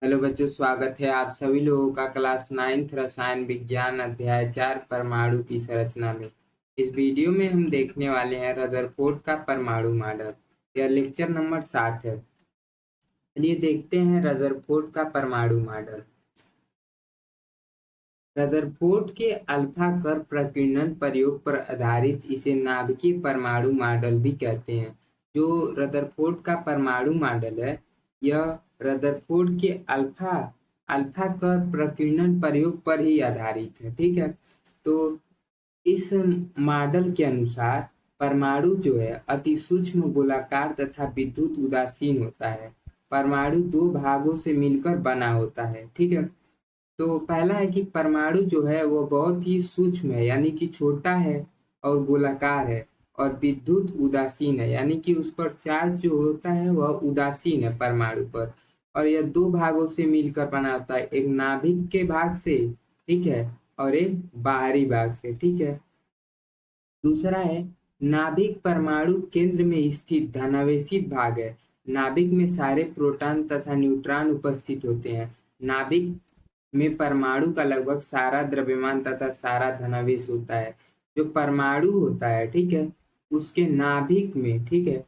Hello बच्चों, स्वागत है आप सभी लोगों का क्लास 9th रसायन विज्ञान अध्याय 4 परमाणु की संरचना में। इस वीडियो में हम देखने वाले हैं रदरफोर्ड का परमाणु मॉडल। यह लेक्चर नंबर 7 है। चलिए देखते हैं रदरफोर्ड का परमाणु मॉडल। रदरफोर्ड के अल्फा कर्व प्रकीर्णन प्रयोग पर आधारित इसे नाभिकीय परमाणु मॉडल भी कहते हैं। जो रदरफोर्ड का परमाणु मॉडल है, यह रदरफोर्ड के अल्फा कर्व प्रकीर्णन प्रयोग पर ही आधारित है। ठीक है, तो इस मॉडल के अनुसार परमाणु जो है अति सूक्ष्म, गोलाकार तथा विद्युत उदासीन होता है। परमाणु दो भागों से मिलकर बना होता है। ठीक है, तो पहला है कि परमाणु जो है वो बहुत ही सूक्ष्म है, यानी कि छोटा है और गोलाकार है, और विद्युत उदासीन है, यानी कि उस पर चार्ज जो होता है वह उदासीन है परमाणु पर। और यह दो भागों से मिलकर बना होता है, एक नाभिक के भाग से, ठीक है, और एक बाहरी भाग से। ठीक है, दूसरा है नाभिक परमाणु केंद्र में स्थित धनावेशित भाग है। नाभिक में सारे प्रोटॉन तथा न्यूट्रॉन उपस्थित होते हैं। नाभिक में परमाणु का लगभग सारा द्रव्यमान तथा सारा धनावेश होता है। जो परमाणु होता है, ठीक है, उसके नाभिक में, ठीक है,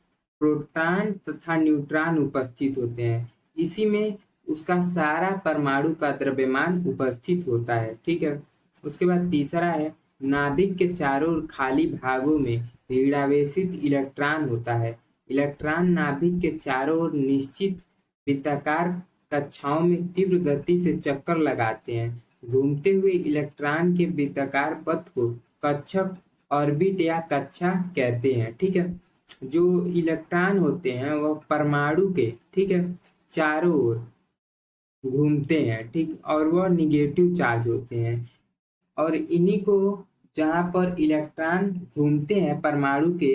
प्रोटॉन तथा न्यूट्रॉन उपस्थित होते हैं। इसी में उसका सारा परमाणु का द्रव्यमान उपस्थित होता है। ठीक है, उसके बाद तीसरा है नाभिक के चारों ओर खाली भागों में ऋणावेशित इलेक्ट्रॉन होता है। इलेक्ट्रॉन नाभिक के चारों ओर निश्चित वृत्ताकार कक्षाओं में तीव्र गति से चक्कर लगाते हैं। घूमते हुए इलेक्ट्रॉन के वृत्ताकार पथ को कक्षक, ऑर्बिट या कक्षा कहते हैं। ठीक है, जो इलेक्ट्रॉन होते हैं वह परमाणु के, ठीक है, चारों ओर घूमते हैं, ठीक, और वह निगेटिव चार्ज होते हैं। और इन्हीं को, जहाँ पर इलेक्ट्रॉन घूमते हैं परमाणु के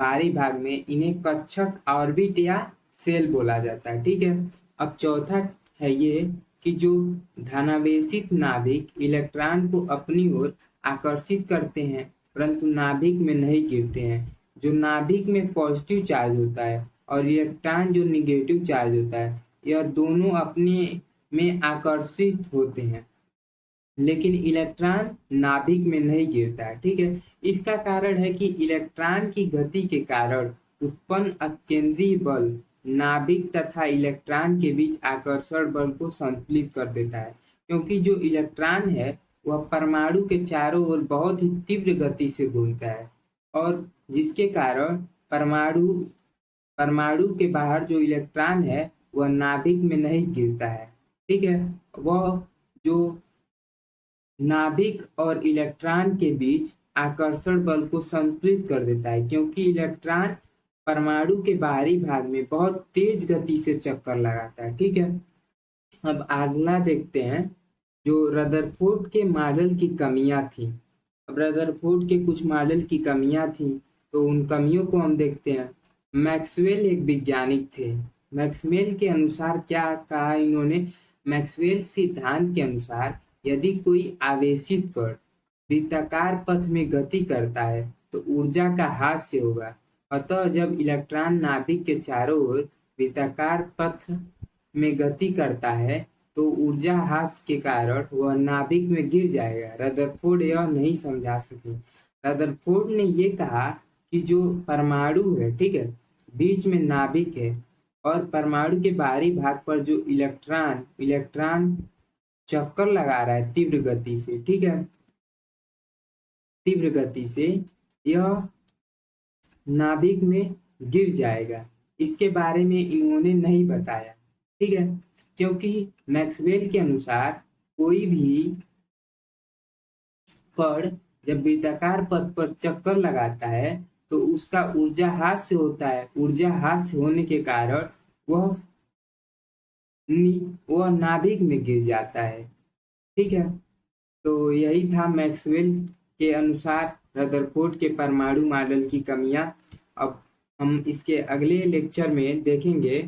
बाहरी भाग में, इन्हें कक्षक, ऑर्बिट या सेल बोला जाता है। ठीक है, अब चौथा है ये कि जो धनावेशित नाभिक इलेक्ट्रॉन को अपनी ओर आकर्षित करते हैं परंतु नाभिक में नहीं गिरते हैं। जो नाभिक में पॉजिटिव चार्ज होता है और इलेक्ट्रॉन जो निगेटिव चार्ज होता है, यह दोनों अपने में आकर्षित होते हैं, लेकिन इलेक्ट्रॉन नाभिक में नहीं गिरता है। ठीक है, इसका कारण है कि इलेक्ट्रॉन की गति के कारण उत्पन्न अपकेंद्रीय बल नाभिक तथा इलेक्ट्रॉन के बीच आकर्षण बल को संतुलित कर देता है। क्योंकि जो इलेक्ट्रॉन है वह परमाणु के चारों ओर बहुत ही तीव्र गति से घूमता है, और जिसके कारण परमाणु परमाणु के बाहर जो इलेक्ट्रॉन है वह नाभिक में नहीं गिरता है। ठीक है, वह जो नाभिक और इलेक्ट्रॉन के बीच आकर्षण बल को संतुलित कर देता है, क्योंकि इलेक्ट्रॉन परमाणु के बाहरी भाग में बहुत तेज गति से चक्कर लगाता है। ठीक है, अब अगला देखते हैं जो रदरफोर्ड के मॉडल की कमियां थी। अब रदरफोर्ड के कुछ मॉडल की कमियां थी, तो उन कमियों को हम देखते हैं। मैक्सवेल एक वैज्ञानिक थे। मैक्सवेल के अनुसार क्या कहा इन्होंने? मैक्सवेल सिद्धांत के अनुसार यदि कोई आवेशित कण वृत्ताकार पथ में गति करता है तो ऊर्जा का ह्रास होगा। अतः जब इलेक्ट्रॉन नाभिक के चारों ओर वृत्ताकार पथ में गति करता है तो ऊर्जा ह्रास के कारण वह नाभिक में गिर जाएगा। रदरफोर्ड यह नहीं समझा सके। रदरफोर्ड ने यह कहा कि जो परमाणु है, ठीक है, बीच में नाभिक है, और परमाणु के बाहरी भाग पर जो इलेक्ट्रॉन चक्कर लगा रहा है तीव्र गति से, ठीक है, तीव्र गति से, यह नाभिक में गिर जाएगा। इसके बारे में इन्होंने नहीं बताया। ठीक है, क्योंकि मैक्सवेल के अनुसार कोई भी कण जब वृत्ताकार पथ पर चक्कर लगाता है तो उसका ऊर्जा ह्रास होता है। ऊर्जा ह्रास होने के कारण वह नाभिक में गिर जाता है। ठीक है, तो यही था मैक्सवेल के अनुसार रदरफोर्ड के परमाणु मॉडल की कमियां। अब हम इसके अगले लेक्चर में देखेंगे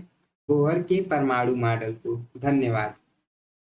बोहर के परमाणु मॉडल को। धन्यवाद।